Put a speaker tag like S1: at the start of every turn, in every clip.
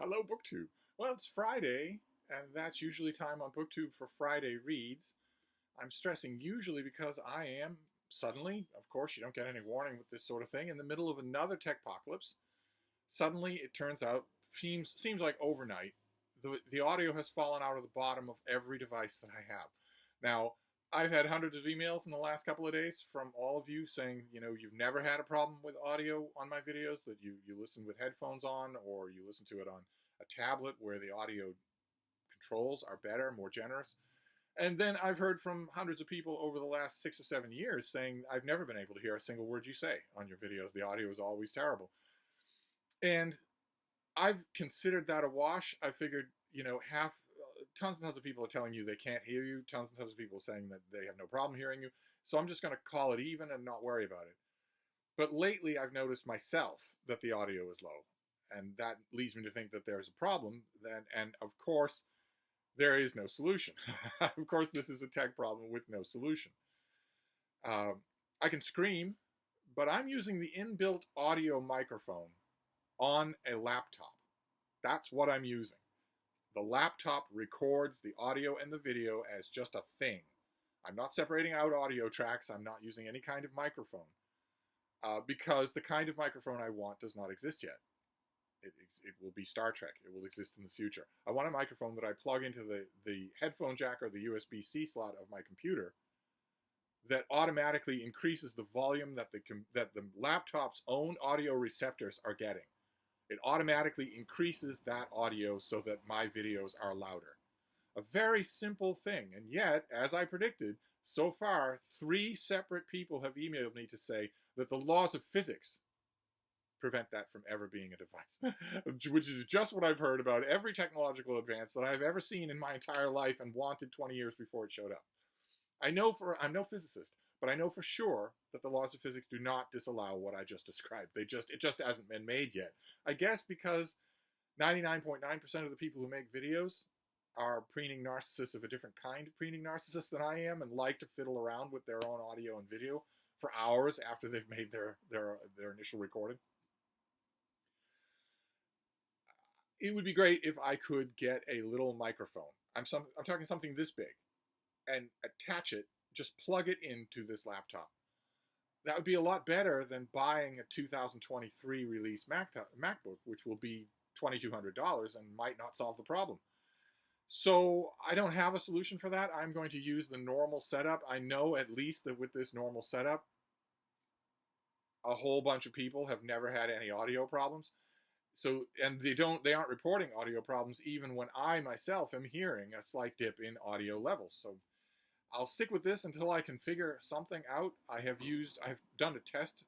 S1: Hello, BookTube. Well, it's Friday, and that's usually time on BookTube for Friday reads. I'm stressing usually because I am suddenly, of course, you don't get any warning with this sort of thing, in the middle of another techpocalypse. Suddenly, it turns out, seems like overnight, the audio has fallen out of the bottom of every device that I have. Now, I've had hundreds of emails in the last couple of days from all of you saying, you've never had a problem with audio on my videos, that you listen with headphones on, or you listen to it on a tablet where the audio controls are better, more generous. And then I've heard from hundreds of people over the last 6 or 7 years saying, I've never been able to hear a single word you say on your videos. The audio is always terrible. And I've considered that a wash. I figured, tons and tons of people are telling you they can't hear you. Tons and tons of people are saying that they have no problem hearing you. So I'm just going to call it even and not worry about it. But lately, I've noticed myself that the audio is low. And that leads me to think that there's a problem. And of course, there is no solution. Of course, this is a tech problem with no solution. I can scream, but I'm using the inbuilt audio microphone on a laptop. That's what I'm using. The laptop records the audio and the video as just a thing. I'm not separating out audio tracks. I'm not using any kind of microphone because the kind of microphone I want does not exist yet. It will be Star Trek. It will exist in the future. I want a microphone that I plug into the headphone jack or the USB-C slot of my computer that automatically increases the volume that the laptop's own audio receptors are getting. It automatically increases that audio so that my videos are louder. A very simple thing, and yet, as I predicted, so far, 3 separate people have emailed me to say that the laws of physics prevent that from ever being a device, which is just what I've heard about every technological advance that I've ever seen in my entire life and wanted 20 years before it showed up. I'm no physicist, but I know for sure that the laws of physics do not disallow what I just described. It just hasn't been made yet. I guess because 99.9% of the people who make videos are preening narcissists of a different kind of preening narcissist than I am and like to fiddle around with their own audio and video for hours after they've made their initial recording. It would be great if I could get a little microphone. I'm talking something this big and attach it, just plug it into this laptop. That would be a lot better than buying a 2023 release MacBook, which will be $2,200 and might not solve the problem. So I don't have a solution for that. I'm going to use the normal setup. I know at least that with this normal setup, a whole bunch of people have never had any audio problems. So, and they aren't reporting audio problems even when I myself am hearing a slight dip in audio levels. So I'll stick with this until I can figure something out. I've done a test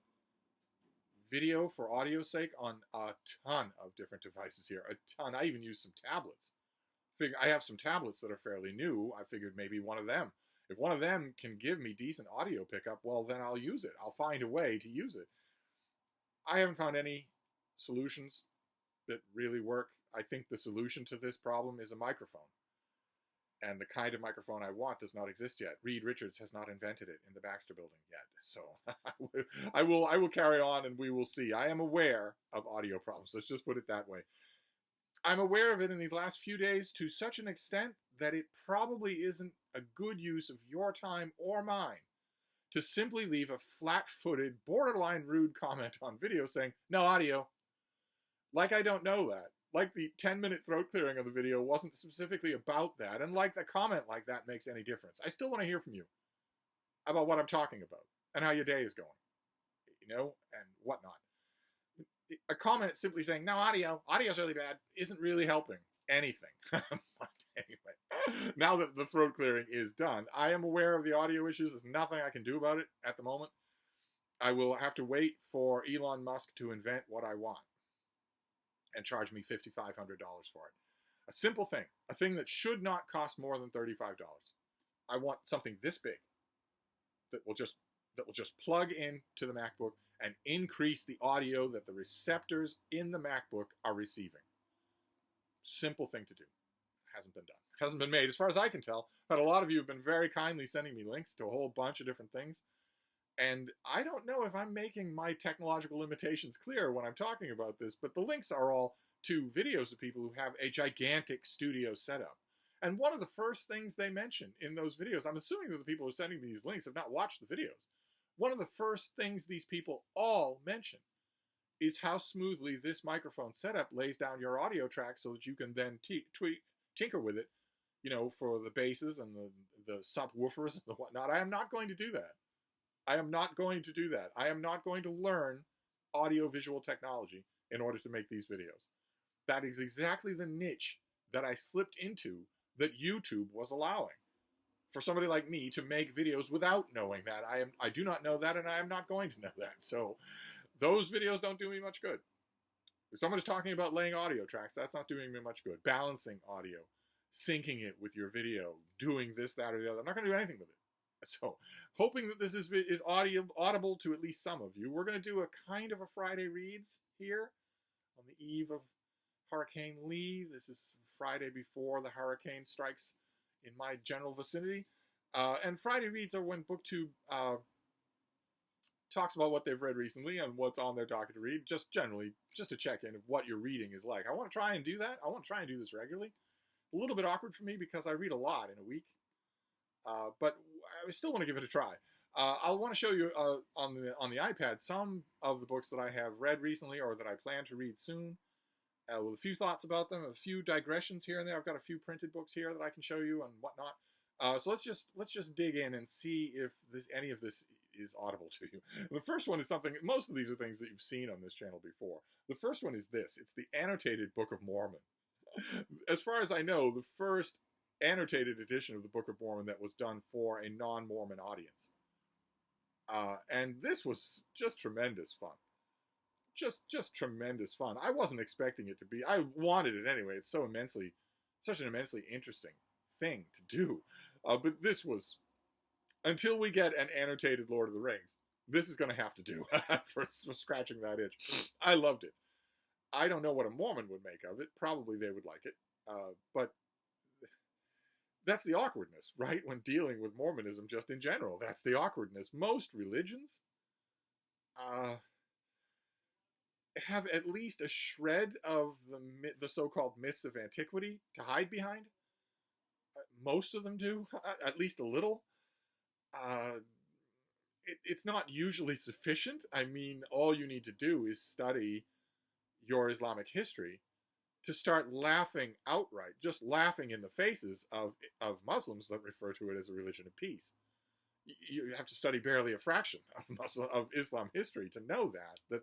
S1: video for audio's sake on a ton of different devices here. A ton. I even used some tablets. I have some tablets that are fairly new. I figured maybe one of them. If one of them can give me decent audio pickup, well, then I'll use it. I'll find a way to use it. I haven't found any solutions that really work. I think the solution to this problem is a microphone. And the kind of microphone I want does not exist yet. Reed Richards has not invented it in the Baxter Building yet. So I will carry on and we will see. I am aware of audio problems. Let's just put it that way. I'm aware of it in these last few days to such an extent that it probably isn't a good use of your time or mine to simply leave a flat-footed, borderline rude comment on video saying, no audio. Like I don't know that. Like the 10-minute throat clearing of the video wasn't specifically about that, and like a comment like that makes any difference. I still want to hear from you about what I'm talking about and how your day is going, and whatnot. A comment simply saying, no audio's really bad, isn't really helping anything. But anyway, now that the throat clearing is done, I am aware of the audio issues. There's nothing I can do about it at the moment. I will have to wait for Elon Musk to invent what I want and charge me $5,500 for it. A simple thing, a thing that should not cost more than $35. I want something this big that will just plug into the MacBook and increase the audio that the receptors in the MacBook are receiving. Simple thing to do. Hasn't been done. Hasn't been made as far as I can tell, but a lot of you have been very kindly sending me links to a whole bunch of different things. And I don't know if I'm making my technological limitations clear when I'm talking about this, but the links are all to videos of people who have a gigantic studio setup. And one of the first things they mention in those videos, I'm assuming that the people who are sending these links have not watched the videos. One of the first things these people all mention is how smoothly this microphone setup lays down your audio track so that you can then tinker with it, you know, for the basses and the subwoofers and the whatnot. I am not going to do that. I am not going to do that. I am not going to learn audio-visual technology in order to make these videos. That is exactly the niche that I slipped into that YouTube was allowing for somebody like me to make videos without knowing that. I do not know that, and I am not going to know that. So those videos don't do me much good. If someone's talking about laying audio tracks, that's not doing me much good. Balancing audio, syncing it with your video, doing this, that, or the other. I'm not going to do anything with it. So, hoping that this is audible to at least some of you, we're going to do a kind of a Friday Reads here on the eve of Hurricane Lee. This is Friday before the hurricane strikes in my general vicinity. And Friday Reads are when BookTube talks about what they've read recently and what's on their docket to read, just generally, just to check in of what your reading is like. I want to try and do that. I want to try and do this regularly. A little bit awkward for me because I read a lot in a week. But I still want to give it a try. I'll want to show you on the iPad some of the books that I have read recently or that I plan to read soon, with a few thoughts about them, a few digressions here and there. I've got a few printed books here that I can show you and whatnot. So let's just dig in and see if any of this is audible to you. The first one is something. Most of these are things that you've seen on this channel before. The first one is this. It's the Annotated Book of Mormon. As far as I know, the first annotated edition of the Book of Mormon that was done for a non-Mormon audience. And this was just tremendous fun. Just tremendous fun. I wasn't expecting it to be. I wanted it anyway. It's such an immensely interesting thing to do. But this was, until we get an annotated Lord of the Rings, this is going to have to do for scratching that itch. I loved it. I don't know what a Mormon would make of it. Probably they would like it. But that's the awkwardness, right? When dealing with Mormonism just in general. That's the awkwardness. Most religions have at least a shred of the so-called myths of antiquity to hide behind. Most of them do, at least a little. It's not usually sufficient. I mean, all you need to do is study your Islamic history to start laughing outright, just laughing in the faces of Muslims that refer to it as a religion of peace. You have to study barely a fraction of Islam history to know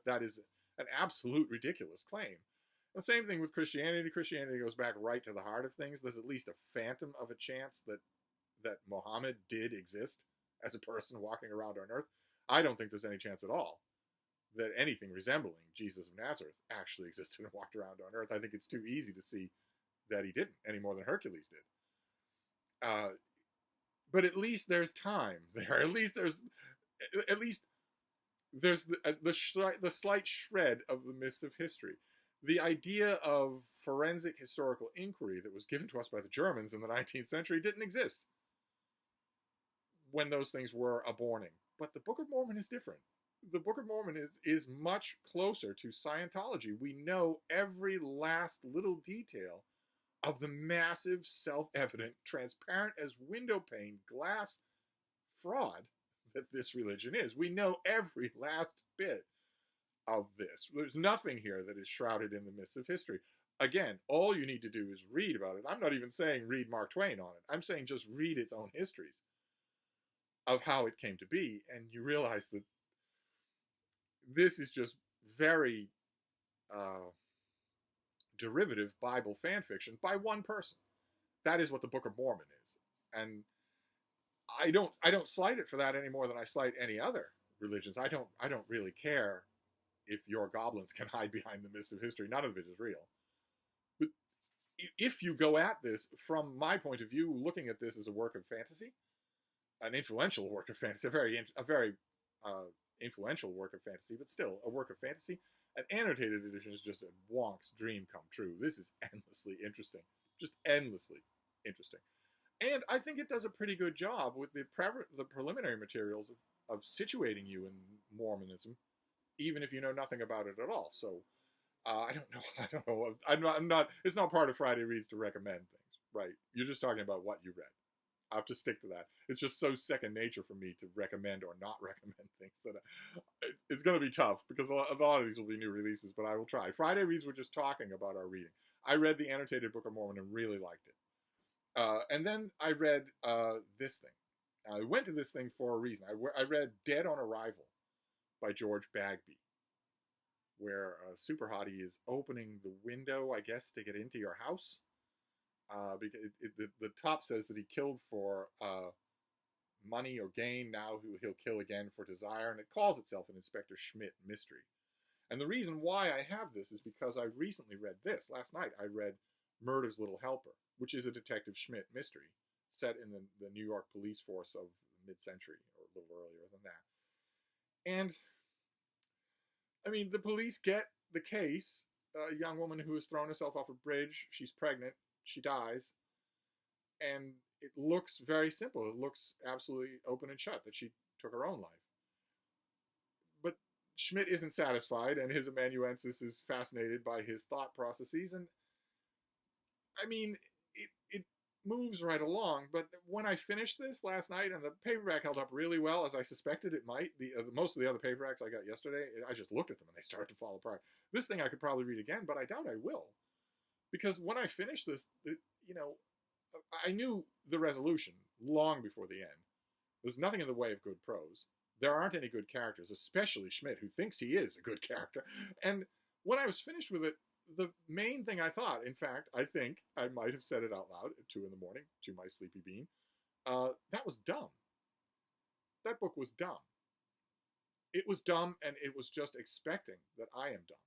S1: that is an absolute ridiculous claim. The same thing with Christianity. Christianity goes back right to the heart of things. There's at least a phantom of a chance that Muhammad did exist as a person walking around on earth. I don't think there's any chance at all that anything resembling Jesus of Nazareth actually existed and walked around on earth. I think it's too easy to see that he didn't, any more than Hercules did. But at least there's time there. At least there's the slight shred of the myths of history. The idea of forensic historical inquiry that was given to us by the Germans in the 19th century didn't exist when those things were a-borning. But the Book of Mormon is different. The Book of Mormon is much closer to Scientology. We know every last little detail of the massive, self-evident, transparent as window pane glass fraud that this religion is. We know every last bit of this. There's nothing here that is shrouded in the myths of history. Again, all you need to do is read about it. I'm not even saying read Mark Twain on it. I'm saying just read its own histories of how it came to be, and you realize that this is just very derivative Bible fan fiction by one person. That is what the Book of Mormon is. And I don't slight it for that any more than I slight any other religions. I don't really care if your goblins can hide behind the myths of history. None of it is real. But if you go at this from my point of view, looking at this as a work of fantasy, an influential work of fantasy, a very influential work of fantasy, but still a work of fantasy, an annotated edition is just a wonk's dream come true. This is endlessly interesting. Just endlessly interesting. And I think it does a pretty good job with the preliminary materials of situating you in Mormonism, even if you know nothing about it at all. So I don't know. I don't know. I'm not. It's not part of Friday Reads to recommend things, right? You're just talking about what you read. I have to stick to that. It's just so second nature for me to recommend or not recommend things that it's going to be tough because a lot of these will be new releases, but I will try. Friday Reads, we're just talking about our reading. I read the Annotated Book of Mormon and really liked it. And then I read this thing. I went to this thing for a reason. I read Dead on Arrival by George Bagby, where a super hottie is opening the window, I guess, to get into your house. Because the top says that he killed for money or gain. Now he'll kill again for desire, and it calls itself an Inspector Schmidt mystery. And the reason why I have this is because I recently read this. Last night I read Murder's Little Helper, which is a Detective Schmidt mystery set in the New York police force of mid-century, or a little earlier than that. And, I mean, the police get the case. A young woman who has thrown herself off a bridge. She's pregnant. She dies. And it looks very simple. It looks absolutely open and shut that she took her own life. But Schmidt isn't satisfied, and his amanuensis is fascinated by his thought processes. And, I mean, it moves right along. But when I finished this last night, and the paperback held up really well, as I suspected it might. Most of the other paperbacks I got yesterday, I just looked at them and they started to fall apart. This thing I could probably read again, but I doubt I will. Because when I finished this, I knew the resolution long before the end. There's nothing in the way of good prose. There aren't any good characters, especially Schmidt, who thinks he is a good character. And when I was finished with it, the main thing I thought, in fact, I think I might have said it out loud at 2 a.m. to my sleepy bean, that was dumb. That book was dumb. It was dumb, and it was just expecting that I am dumb.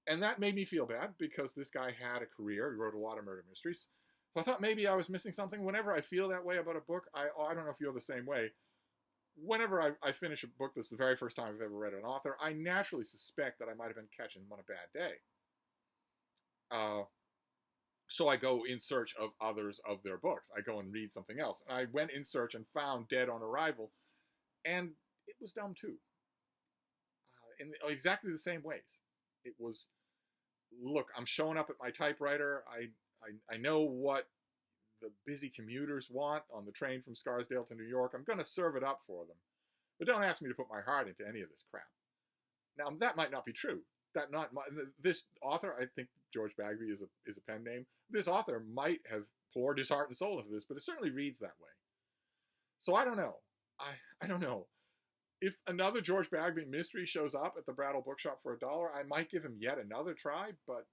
S1: And that made me feel bad because this guy had a career. He wrote a lot of murder mysteries. So I thought maybe I was missing something. Whenever I feel that way about a book, I don't know if you're the same way. Whenever I finish a book that's the very first time I've ever read an author, I naturally suspect that I might have been catching them on a bad day. So I go in search of others of their books. I go and read something else. And I went in search and found Dead on Arrival, and it was dumb too. In exactly the same ways. It was, look, I'm showing up at my typewriter. I know what the busy commuters want on the train from Scarsdale to New York. I'm going to serve it up for them. But don't ask me to put my heart into any of this crap. Now, that might not be true. This author, I think George Bagby is a pen name. This author might have poured his heart and soul into this, but it certainly reads that way. So I don't know. I don't know. If another George Bagby mystery shows up at the Brattle Bookshop for $1, I might give him yet another try, but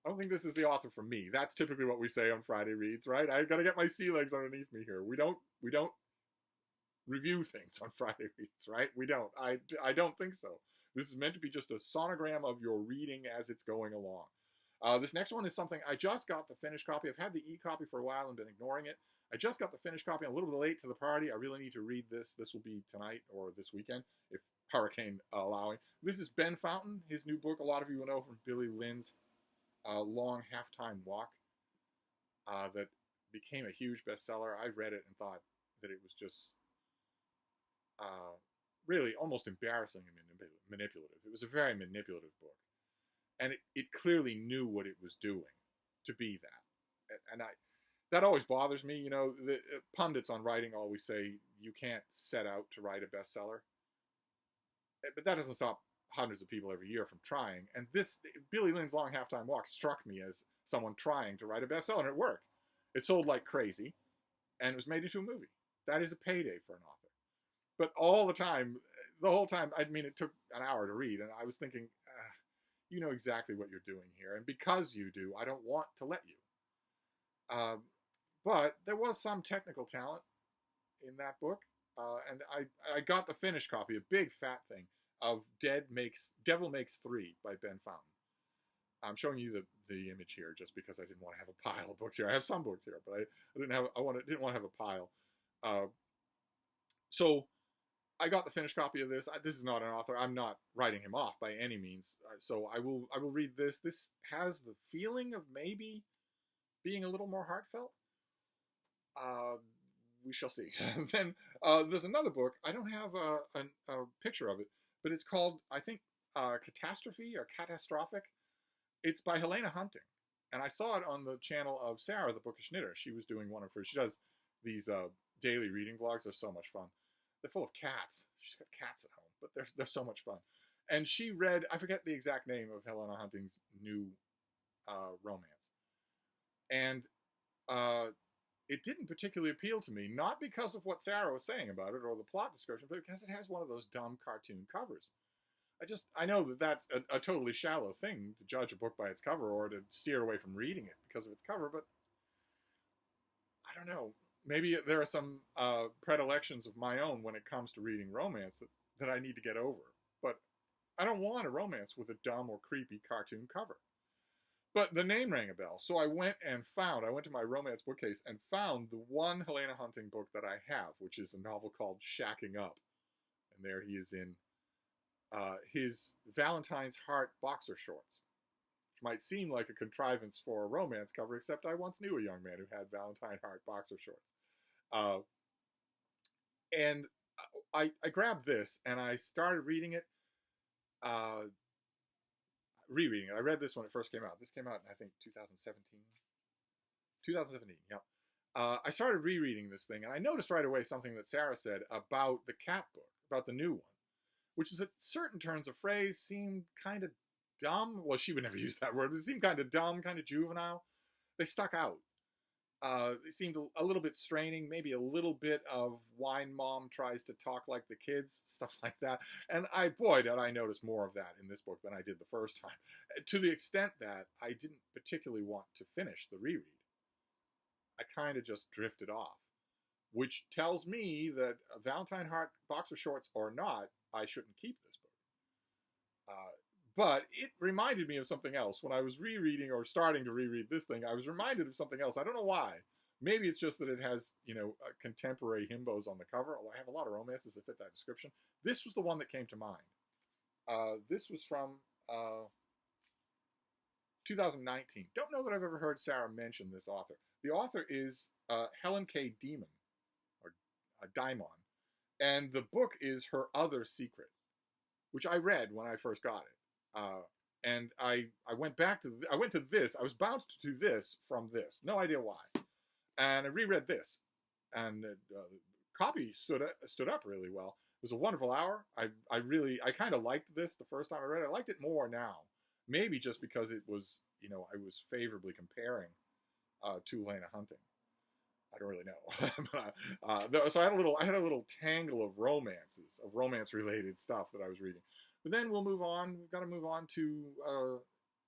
S1: I don't think this is the author for me. That's typically what we say on Friday Reads, right? I got to get my sea legs underneath me here. We don't review things on Friday Reads, right? We don't. I don't think so. This is meant to be just a sonogram of your reading as it's going along. This next one is something I just got the finished copy. I've had the e-copy for a while and been ignoring it. I just got the finished copy. I'm a little bit late to the party. I really need to read this. This will be tonight or this weekend, if hurricane allowing. This is Ben Fountain, his new book. A lot of you will know from Billy Lynn's long halftime walk that became a huge bestseller. I read it and thought that it was just really almost embarrassing and manipulative. It was a very manipulative book. And it clearly knew what it was doing to be that. And that always bothers me. You know, the pundits on writing always say you can't set out to write a bestseller. But that doesn't stop hundreds of people every year from trying. And this, Billy Lynn's Long Halftime Walk struck me as someone trying to write a bestseller, and it worked. It sold like crazy, and it was made into a movie. That is a payday for an author. But the whole time, I mean, it took an hour to read, and I was thinking, you know exactly what you're doing here. And because you do, I don't want to let you. But there was some technical talent in that book. And I got the finished copy, a big fat thing, of Devil Makes Three by Ben Fountain. I'm showing you the image here just because I didn't want to have a pile of books here. I have some books here, but I didn't want to have a pile. So I got the finished copy of this. This is not an author. I'm not writing him off by any means. So I will read this. This has the feeling of maybe being a little more heartfelt. We shall see. Then there's another book. I don't have a picture of it, but it's called, I think, Catastrophe or Catastrophic. It's by Helena Hunting. And I saw it on the channel of Sarah, the Bookish Knitter. She was doing one of her, she does these daily reading vlogs. They're so much fun. They're full of cats. She's got cats at home, but they're so much fun. And she read, I forget the exact name of Helena Hunting's new romance. And it didn't particularly appeal to me, not because of what Sarah was saying about it or the plot description, but because it has one of those dumb cartoon covers. I know that that's a totally shallow thing to judge a book by its cover or to steer away from reading it because of its cover, but I don't know. Maybe there are some predilections of my own when it comes to reading romance that I need to get over. But I don't want a romance with a dumb or creepy cartoon cover. But the name rang a bell, so I went to my romance bookcase and found the one Helena Hunting book that I have, which is a novel called Shacking Up. And there he is in his Valentine's Heart boxer shorts, which might seem like a contrivance for a romance cover, except I once knew a young man who had Valentine Heart boxer shorts. And I grabbed this and I started reading it, rereading it. I read this when it first came out. This came out in, I think, 2017. 2017, yeah. I started rereading this thing, and I noticed right away something that Sarah said about the cat book, about the new one, which is that certain turns of phrase seemed kind of dumb. Well, she would never use that word, but it seemed kind of dumb, kind of juvenile. They stuck out. They seemed a little bit straining, maybe a little bit of wine mom tries to talk like the kids, stuff like that. And boy, did I notice more of that in this book than I did the first time. To the extent that I didn't particularly want to finish the reread. I kind of just drifted off, which tells me that Valentine Heart boxer shorts or not, I shouldn't keep this book. But it reminded me of something else. When I was rereading or starting to reread this thing, I was reminded of something else. I don't know why. Maybe it's just that it has, contemporary himbos on the cover. Although I have a lot of romances that fit that description. This was the one that came to mind. This was from 2019. Don't know that I've ever heard Sarah mention this author. The author is Helen K. Demon, or Daimon. And the book is Her Other Secret, which I read when I first got it. And I went to this. I was bounced to this from this. No idea why. And I reread this. And the copy stood up really well. It was a wonderful hour. I kind of liked this the first time I read it. I liked it more now. Maybe just because it was, I was favorably comparing to Helena Hunting. I don't really know. So I had a little tangle of romances, of romance-related stuff that I was reading. But then we'll move on. We've got to move on to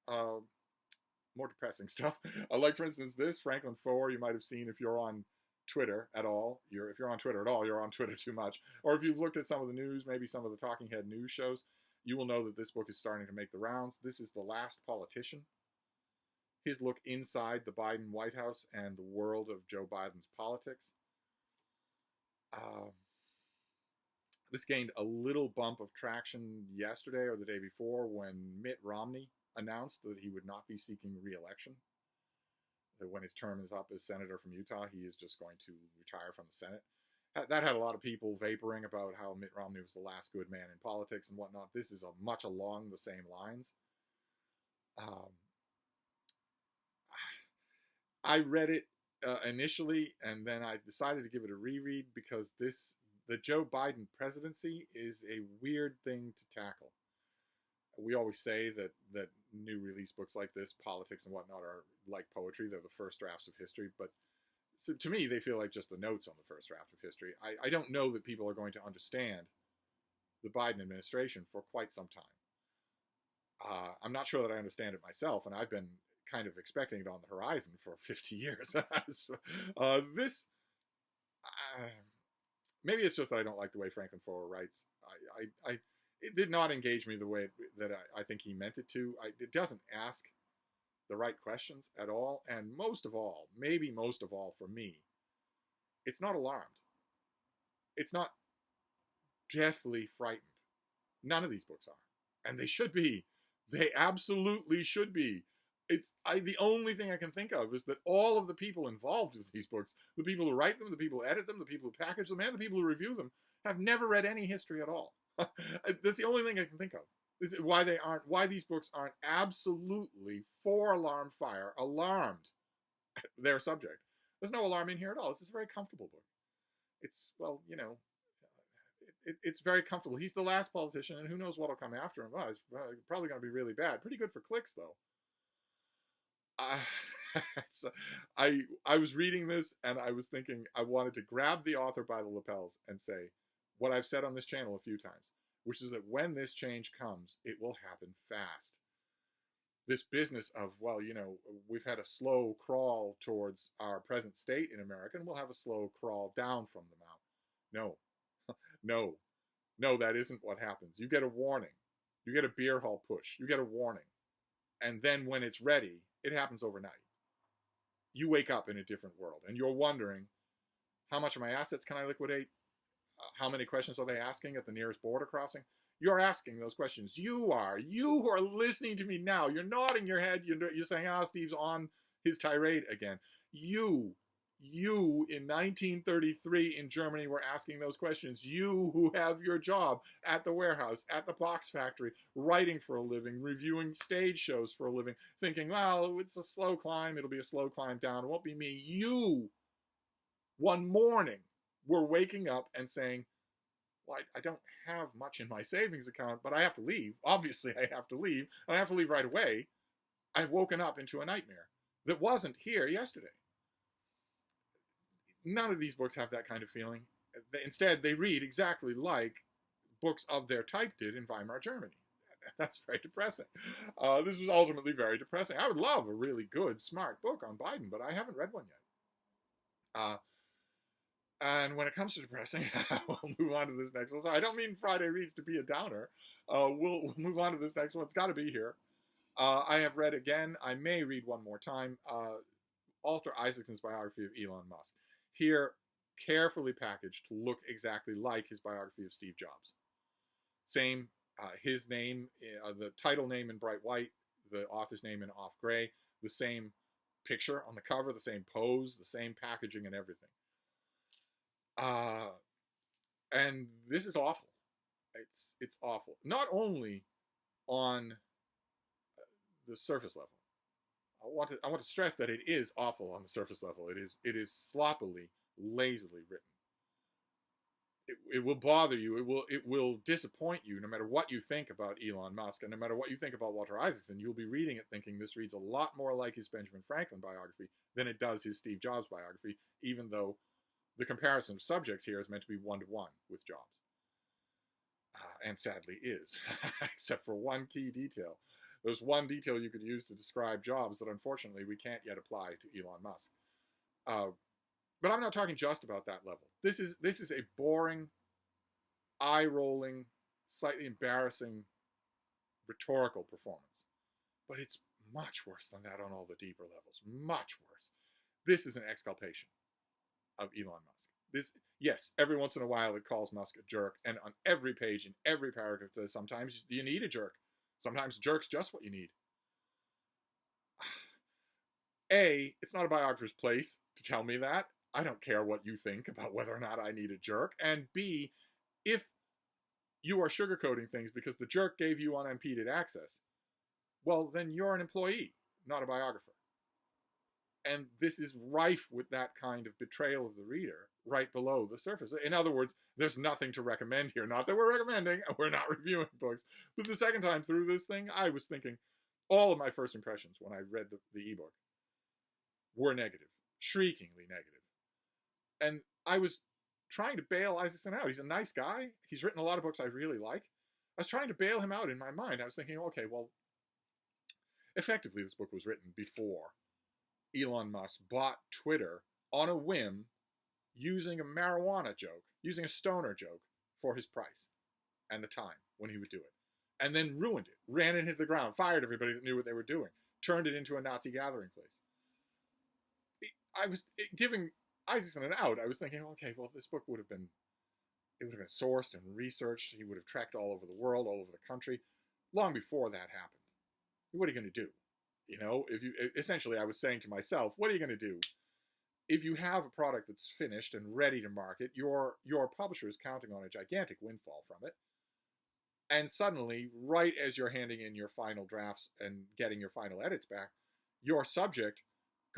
S1: more depressing stuff. Like, for instance, this Franklin Foer, you might have seen if you're on Twitter at all. If you're on Twitter at all, you're on Twitter too much. Or if you've looked at some of the news, maybe some of the Talking Head news shows, you will know that this book is starting to make the rounds. This is The Last Politician. His look inside the Biden White House and the world of Joe Biden's politics. This gained a little bump of traction yesterday or the day before when Mitt Romney announced that he would not be seeking re-election. That when his term is up as senator from Utah, he is just going to retire from the Senate. That had a lot of people vaporing about how Mitt Romney was the last good man in politics and whatnot. This is much along the same lines. I read it initially, and then I decided to give it a reread because the Joe Biden presidency is a weird thing to tackle. We always say that new release books like this, politics and whatnot, are like poetry. They're the first drafts of history. But so to me, they feel like just the notes on the first draft of history. I don't know that people are going to understand the Biden administration for quite some time. I'm not sure that I understand it myself, and I've been kind of expecting it on the horizon for 50 years. Maybe it's just that I don't like the way Franklin Foer writes. It did not engage me the way that I think he meant it to. It doesn't ask the right questions at all. And most of all, maybe most of all for me, it's not alarmed. It's not deathly frightened. None of these books are. And they should be. They absolutely should be. The only thing I can think of is that all of the people involved with these books, the people who write them, the people who edit them, the people who package them, and the people who review them, have never read any history at all. That's the only thing I can think of. This is why these books aren't absolutely for alarm fire, alarmed their subject. There's no alarm in here at all. This is a very comfortable book. It's, well, it's very comfortable. He's the last politician, and who knows what'll come after him. Well, it's probably going to be really bad. Pretty good for clicks, though. So I was reading this, and I was thinking I wanted to grab the author by the lapels and say what I've said on this channel a few times, which is that when this change comes, it will happen fast. This business of, well, we've had a slow crawl towards our present state in America, and we'll have a slow crawl down from the mountain. No, no, that isn't what happens. You get a warning. You get a beer hall push. You get a warning. And then when it's ready, it happens overnight. You wake up in a different world, and you're wondering, how much of my assets can I liquidate? How many questions are they asking at the nearest border crossing? You're asking those questions. You who are listening to me now, you're nodding your head. You're saying, Steve's on his tirade again. You in 1933 in Germany were asking those questions. You who have your job at the warehouse, at the box factory, writing for a living, reviewing stage shows for a living, thinking, well, it's a slow climb. It'll be a slow climb down. It won't be me. You, one morning, were waking up and saying, well, I don't have much in my savings account, but I have to leave. Obviously, I have to leave, and I have to leave right away. I've woken up into a nightmare that wasn't here yesterday. None of these books have that kind of feeling. Instead, they read exactly like books of their type did in Weimar Germany. That's very depressing. This was ultimately very depressing. I would love a really good, smart book on Biden, but I haven't read one yet. And when it comes to depressing, we'll move on to this next one. So I don't mean Friday Reads to be a downer. We'll move on to this next one. It's got to be here. I have read again. I may read one more time. Walter Isaacson's biography of Elon Musk. Here, carefully packaged to look exactly like his biography of Steve Jobs. Same, his name, the title name in bright white, the author's name in off gray, the same picture on the cover, the same pose, the same packaging and everything. And this is awful. It's awful. Not only on the surface level. I want to stress that it is awful on the surface level. It is sloppily, lazily written. It will bother you. It will disappoint you no matter what you think about Elon Musk and no matter what you think about Walter Isaacson. You'll be reading it thinking this reads a lot more like his Benjamin Franklin biography than it does his Steve Jobs biography, even though the comparison of subjects here is meant to be one-to-one with Jobs. And sadly is, except for one key detail. There's one detail you could use to describe Jobs that unfortunately we can't yet apply to Elon Musk. But I'm not talking just about that level. This is a boring, eye-rolling, slightly embarrassing rhetorical performance. But it's much worse than that on all the deeper levels. Much worse. This is an exculpation of Elon Musk. Yes, every once in a while it calls Musk a jerk, and on every page, in every paragraph, it says sometimes you need a jerk. Sometimes jerk's just what you need. A, it's not a biographer's place to tell me that. I don't care what you think about whether or not I need a jerk. And B, if you are sugarcoating things because the jerk gave you unimpeded access, well, then you're an employee, not a biographer. And this is rife with that kind of betrayal of the reader right below the surface. In other words, there's nothing to recommend here. Not that we're recommending, we're not reviewing books. But the second time through this thing, I was thinking all of my first impressions when I read the ebook were negative, shriekingly negative. And I was trying to bail Isaacson out. He's a nice guy. He's written a lot of books I really like. I was trying to bail him out in my mind. I was thinking, okay, well, effectively this book was written before Elon Musk bought Twitter on a whim using a marijuana joke, using a stoner joke for his price and the time when he would do it. And then ruined it, ran it into the ground, fired everybody that knew what they were doing, turned it into a Nazi gathering place. I was giving Isaacson an out. I was thinking, okay, well, this book would have been sourced and researched. He would have trekked all over the world, all over the country, long before that happened. What are you going to do? Essentially, I was saying to myself, what are you going to do? If you have a product that's finished and ready to market, your publisher is counting on a gigantic windfall from it. And suddenly, right as you're handing in your final drafts and getting your final edits back, your subject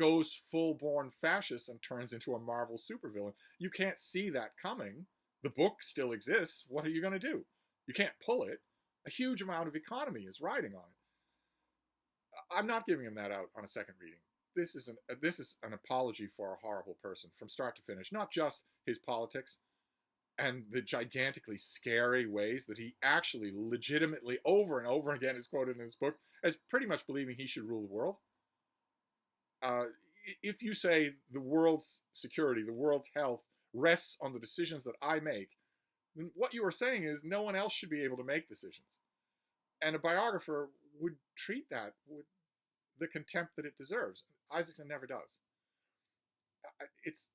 S1: goes full-born fascist and turns into a Marvel supervillain. You can't see that coming. The book still exists. What are you going to do? You can't pull it. A huge amount of economy is riding on it. I'm not giving him that out on a second reading. This is an apology for a horrible person from start to finish. Not just his politics and the gigantically scary ways that he actually legitimately over and over again is quoted in his book as pretty much believing he should rule the world. Uh, if you say the world's security, the world's health rests on the decisions that I make, then what you are saying is no one else should be able to make decisions. And a biographer would treat that with the contempt that it deserves. Isaacson never does. It's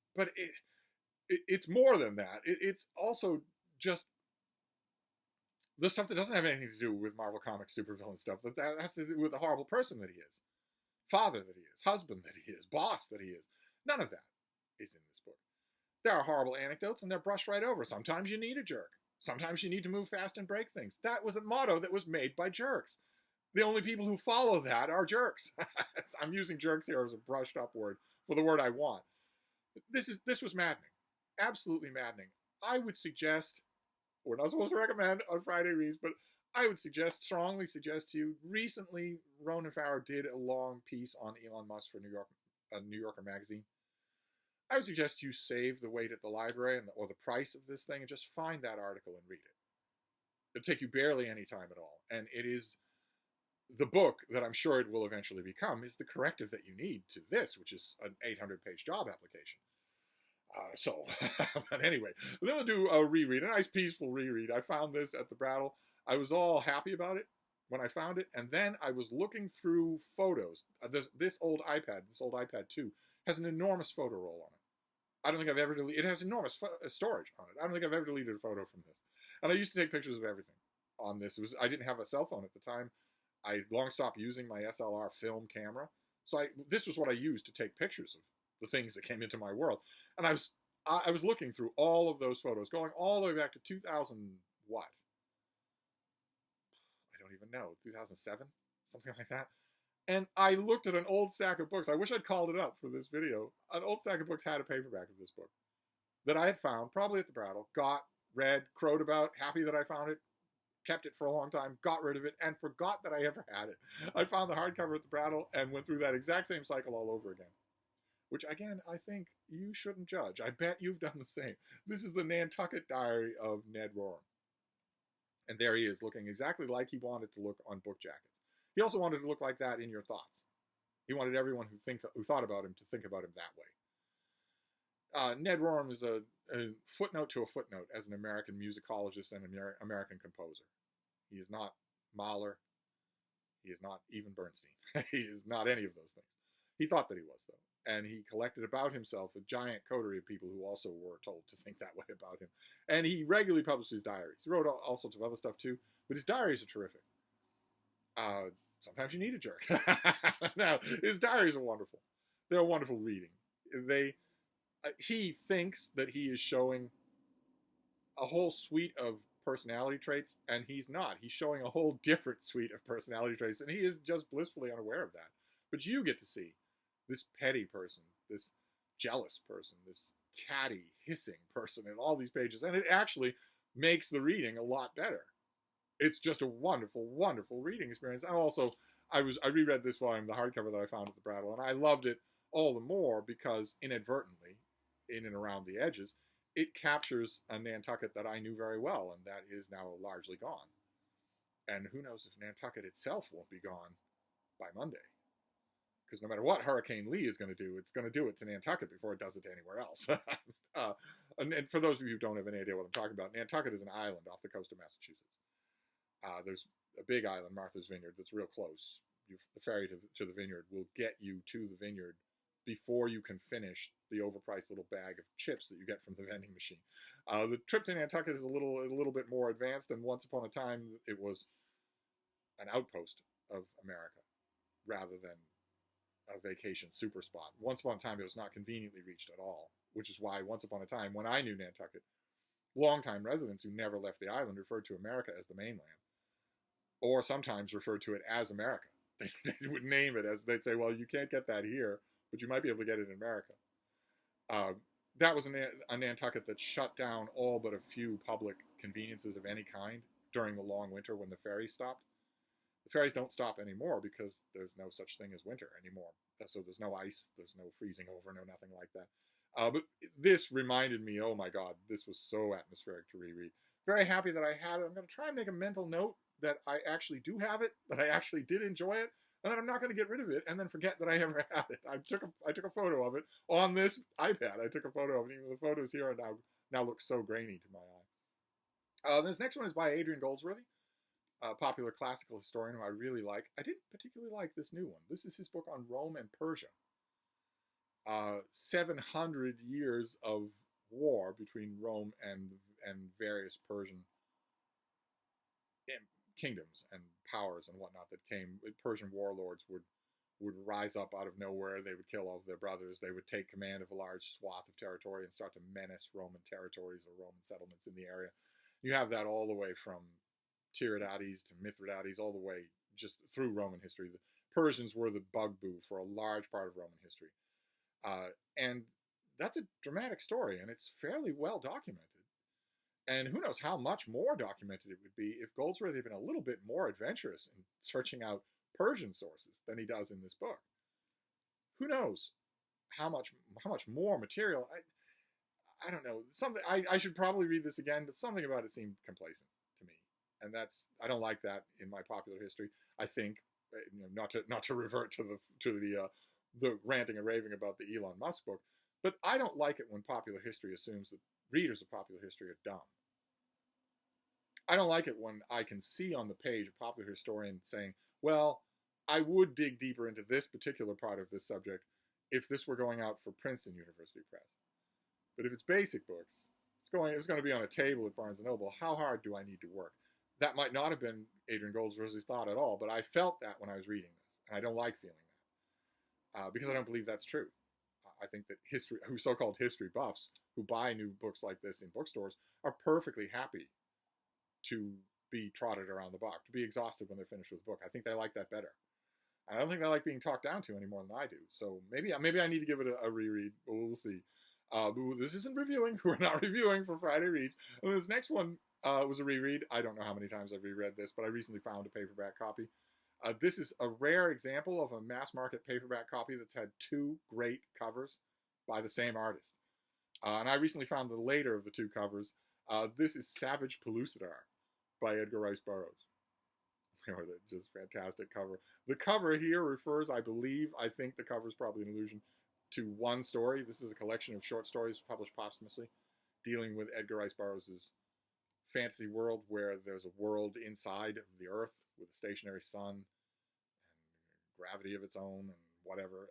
S1: more than that. It's also just the stuff that doesn't have anything to do with Marvel Comics supervillain stuff. That has to do with the horrible person that he is, father that he is, husband that he is, boss that he is. None of that is in this book. There are horrible anecdotes, and they're brushed right over. Sometimes you need a jerk. Sometimes you need to move fast and break things. That was a motto that was made by jerks. The only people who follow that are jerks. I'm using jerks here as a brushed up word for the word I want. This was maddening. Absolutely maddening. I would suggest, we're not supposed to recommend on Friday Reads, but I would strongly suggest to you, recently Ronan Farrow did a long piece on Elon Musk for New Yorker magazine. I would suggest you save the wait at the library or the price of this thing and just find that article and read it. It'll take you barely any time at all. And it is the book that I'm sure it will eventually become is the corrective that you need to this, which is an 800-page job application. But anyway, then we'll do a reread, a nice peaceful reread. I found this at the Brattle. I was all happy about it when I found it, and then I was looking through photos. This old iPad 2, has an enormous photo roll on it. I don't think I've ever deleted. It has enormous storage on it. I don't think I've ever deleted a photo from this. And I used to take pictures of everything on this. I didn't have a cell phone at the time. I long stopped using my SLR film camera, so this was what I used to take pictures of the things that came into my world. And I was looking through all of those photos, going all the way back to 2000 what? I don't even know, 2007, something like that. And I looked at an old stack of books. I wish I'd called it up for this video. An old stack of books had a paperback of this book that I had found, probably at the Brattle, got, read, crowed about, happy that I found it, kept it for a long time, got rid of it, and forgot that I ever had it. I found the hardcover at the Brattle and went through that exact same cycle all over again. Which, again, I think you shouldn't judge. I bet you've done the same. This is the Nantucket Diary of Ned Rorem. And there he is, looking exactly like he wanted to look on book jackets. He also wanted to look like that in your thoughts. He wanted everyone who thought about him to think about him that way. Ned Rorem is a footnote to a footnote as an American musicologist and American composer. He is not Mahler. He is not even Bernstein. He is not any of those things. He thought that he was, though. And he collected about himself a giant coterie of people who also were told to think that way about him. And he regularly published his diaries. He wrote all sorts of other stuff, too. But his diaries are terrific. Sometimes you need a jerk. Now, his diaries are wonderful. They're a wonderful reading. He thinks that he is showing a whole suite of personality traits, and he's not. He's showing a whole different suite of personality traits, and he is just blissfully unaware of that. But you get to see this petty person, this jealous person, this catty, hissing person in all these pages, and it actually makes the reading a lot better. It's just a wonderful, wonderful reading experience. And also, I reread this volume, the hardcover that I found at the Brattle, and I loved it all the more because inadvertently, in and around the edges, it captures a Nantucket that I knew very well, and that is now largely gone. And who knows if Nantucket itself won't be gone by Monday. Because no matter what Hurricane Lee is going to do, it's going to do it to Nantucket before it does it to anywhere else. And for those of you who don't have any idea what I'm talking about, Nantucket is an island off the coast of Massachusetts. There's a big island, Martha's Vineyard, that's real close. The ferry to the vineyard will get you to the vineyard before you can finish the overpriced little bag of chips that you get from the vending machine. The trip to Nantucket is a little bit more advanced, and once upon a time it was an outpost of America rather than a vacation super spot. Once upon a time it was not conveniently reached at all, which is why once upon a time when I knew Nantucket, longtime residents who never left the island referred to America as the mainland. or sometimes referred to it as America. They would name it as, they'd say, well, you can't get that here, but you might be able to get it in America. Uh, that was a Nantucket that shut down all but a few public conveniences of any kind during the long winter when the ferries stopped. The ferries don't stop anymore because there's no such thing as winter anymore. So there's no ice, there's no freezing over, no nothing like that. But this reminded me, oh my God, this was so atmospheric to reread. Very happy that I had it. I'm going to try and make a mental note that I actually do have it, that I actually did enjoy it, and that I'm not going to get rid of it and then forget that I ever had it. I took a photo of it on this iPad. I took a photo of it. Even the photos here are now look so grainy to my eye. This next one is by Adrian Goldsworthy, a popular classical historian who I really like. I didn't particularly like this new one. This is his book on Rome and Persia. 700 years of war between Rome and various Persian kingdoms and powers and whatnot that came. Persian warlords would rise up out of nowhere. They would kill all of their brothers. They would take command of a large swath of territory and start to menace Roman territories or Roman settlements in the area. You have that all the way from Tiridates to Mithridates, all the way just through Roman history. The Persians were the bugaboo for a large part of Roman history. And that's a dramatic story, and it's fairly well documented. And who knows how much more documented it would be if Goldsworthy had been a little bit more adventurous in searching out Persian sources than he does in this book. Who knows how much more material? I don't know. Something I should probably read this again, but something about it seemed complacent to me, and I don't like that in my popular history. I think, not to revert to the ranting and raving about the Elon Musk book, but I don't like it when popular history assumes that readers of popular history are dumb. I don't like it when I can see on the page a popular historian saying, well, I would dig deeper into this particular part of this subject if this were going out for Princeton University Press. But if it's basic books, it's going to be on a table at Barnes & Noble. How hard do I need to work? That might not have been Adrian Goldsworthy's thought at all, but I felt that when I was reading this, and I don't like feeling that because I don't believe that's true. I think that so-called history buffs who buy new books like this in bookstores are perfectly happy to be trotted around the block, to be exhausted when they're finished with the book. I think they like that better. And I don't think they like being talked down to any more than I do. So maybe I need to give it a reread. We'll see. This isn't reviewing. We're not reviewing for Friday Reads. And this next one was a reread. I don't know how many times I've reread this, but I recently found a paperback copy. This is a rare example of a mass market paperback copy that's had two great covers by the same artist. And I recently found the later of the two covers. This is Savage Pellucidar by Edgar Rice Burroughs. Just fantastic cover. The cover here refers, I think the cover is probably an allusion to one story. This is a collection of short stories published posthumously dealing with Edgar Rice Burroughs' fantasy world where there's a world inside of the Earth with a stationary sun and gravity of its own and whatever.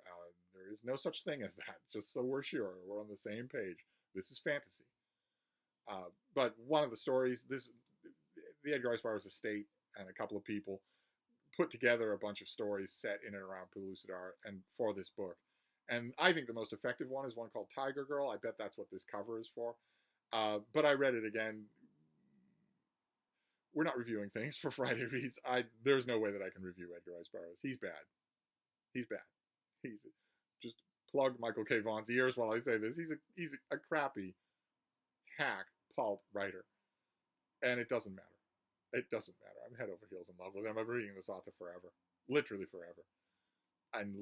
S1: There is no such thing as that, just so we're sure. We're on the same page. This is fantasy. But one of the stories, the Edgar Rice Burroughs estate and a couple of people put together a bunch of stories set in and around Pellucidar and for this book. And I think the most effective one is one called Tiger Girl. I bet that's what this cover is for. But I read it again. We're not reviewing things for Friday Reads. There's no way that I can review Edgar Rice Burroughs. He's bad. He's just plug Michael K. Vaughan's ears while I say this. He's a crappy hack pulp writer. And it doesn't matter. It doesn't matter. I'm head over heels in love with him. I've been reading this author forever. Literally forever. I'm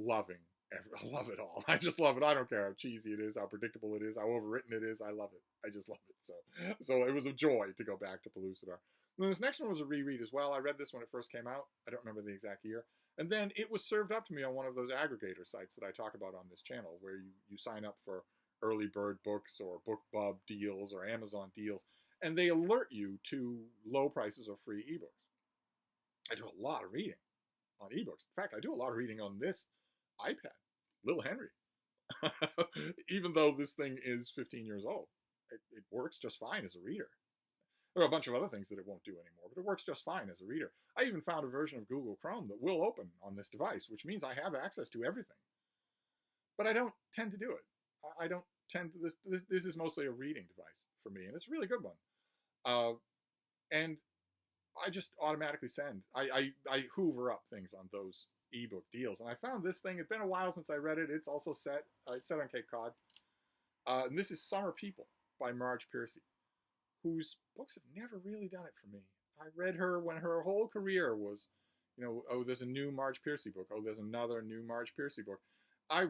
S1: I love it all. I just love it. I don't care how cheesy it is, how predictable it is, how overwritten it is. I love it. I just love it. So it was a joy to go back to Pellucidar. And this next one was a reread as well. I read this when it first came out. I don't remember the exact year. And then it was served up to me on one of those aggregator sites that I talk about on this channel where you sign up for early bird books or BookBub deals or Amazon deals. And they alert you to low prices of free ebooks. I do a lot of reading on ebooks. In fact, I do a lot of reading on this iPad, Little Henry. Even though this thing is 15 years old, it works just fine as a reader. There are a bunch of other things that it won't do anymore, but it works just fine as a reader. I even found a version of Google Chrome that will open on this device, which means I have access to everything. But I don't tend to do it. I don't tend to. This is mostly a reading device for me, and it's a really good one. And I just automatically send. I hoover up things on those ebook deals, and I found this thing. It's been a while since I read it. It's also set. It's set on Cape Cod, and this is Summer People by Marge Piercy, whose books have never really done it for me. I read her when her whole career was, oh, there's a new Marge Piercy book. Oh, there's another new Marge Piercy book. I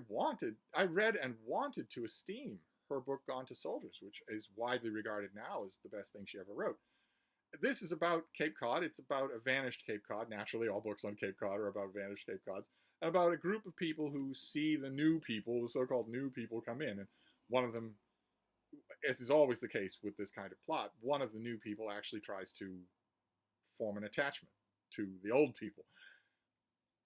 S1: read and wanted to esteem her book Gone to Soldiers, which is widely regarded now as the best thing she ever wrote. This is about Cape Cod. It's about a vanished Cape Cod. Naturally, all books on Cape Cod are about vanished Cape Cods. And about a group of people who see the new people, the so-called new people, come in. And one of them, as is always the case with this kind of plot, one of the new people actually tries to form an attachment to the old people.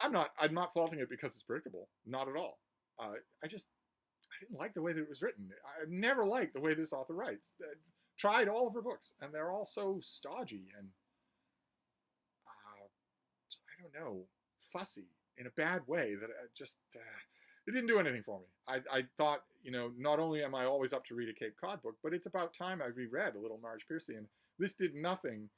S1: I'm not faulting it because it's predictable. Not at all. I didn't like the way that it was written. I never liked the way this author writes. Tried all of her books, and they're all so stodgy and I don't know, fussy in a bad way that it didn't do anything for me. I thought, not only am I always up to read a Cape Cod book, but it's about time I reread a little Marge Piercy, and this did nothing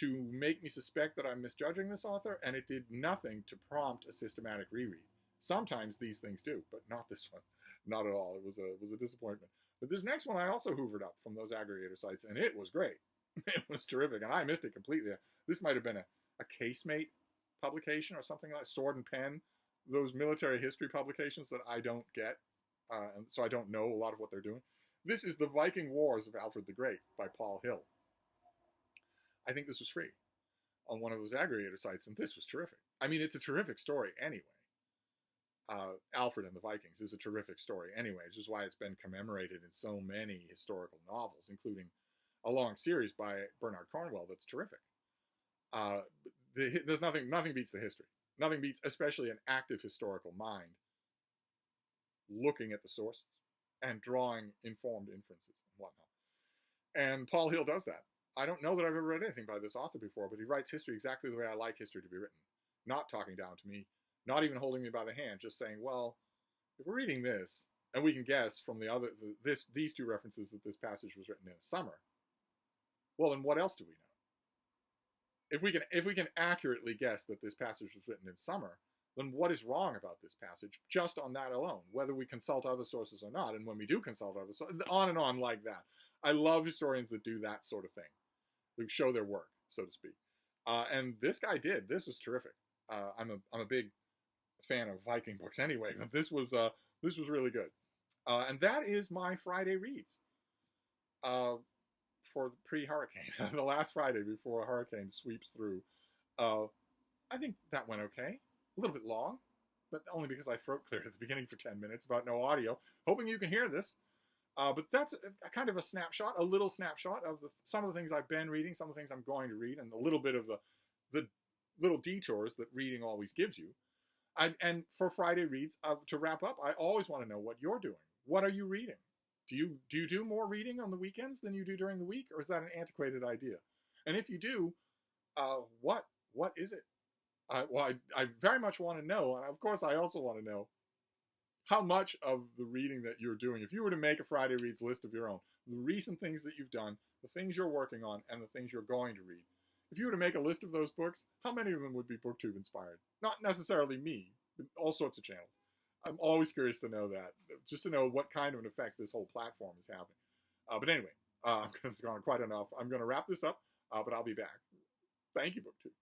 S1: to make me suspect that I'm misjudging this author, and it did nothing to prompt a systematic reread. Sometimes these things do, but not this one. Not at all. It was a disappointment. But this next one I also hoovered up from those aggregator sites, and it was great. It was terrific, and I missed it completely. This might have been a Casemate publication or something like Sword and Pen, those military history publications that I don't get, and so I don't know a lot of what they're doing. This is The Viking Wars of Alfred the Great by Paul Hill. I think this was free on one of those aggregator sites, and this was terrific. I mean, it's a terrific story anyway. Alfred and the Vikings is a terrific story anyway, which is why it's been commemorated in so many historical novels, including a long series by Bernard Cornwell that's terrific. There's nothing beats the history. Nothing beats, especially an active historical mind, looking at the sources and drawing informed inferences and whatnot. And Paul Hill does that. I don't know that I've ever read anything by this author before, but he writes history exactly the way I like history to be written. Not talking down to me, not even holding me by the hand, just saying, well, if we're reading this, and we can guess from these two references that this passage was written in the summer, well, then what else do we know? If we can accurately guess that this passage was written in summer, then what is wrong about this passage just on that alone, whether we consult other sources or not? And when we do consult other sources, on and on like that. I love historians that do that sort of thing, who show their work, so to speak. And this guy did. This was terrific. I'm a big fan of Viking books anyway, but this was really good. And that is my Friday reads for the pre-hurricane, the last Friday before a hurricane sweeps through. I think that went okay. A little bit long, but only because I throat cleared at the beginning for 10 minutes about no audio. Hoping you can hear this. But that's a kind of a little snapshot of some of the things I've been reading, some of the things I'm going to read, and a little bit of the little detours that reading always gives you. And for Friday reads, to wrap up, I always want to know what you're doing. What are you reading? Do you do more reading on the weekends than you do during the week, or is that an antiquated idea? And if you do, what is it? Well, I very much want to know, and of course I also want to know how much of the reading that you're doing, if you were to make a Friday Reads list of your own, the recent things that you've done, the things you're working on, and the things you're going to read, if you were to make a list of those books, how many of them would be BookTube inspired? Not necessarily me, but all sorts of channels. I'm always curious to know that, just to know what kind of an effect this whole platform is having. But anyway, it's gone quite enough. I'm going to wrap this up, but I'll be back. Thank you, BookTube.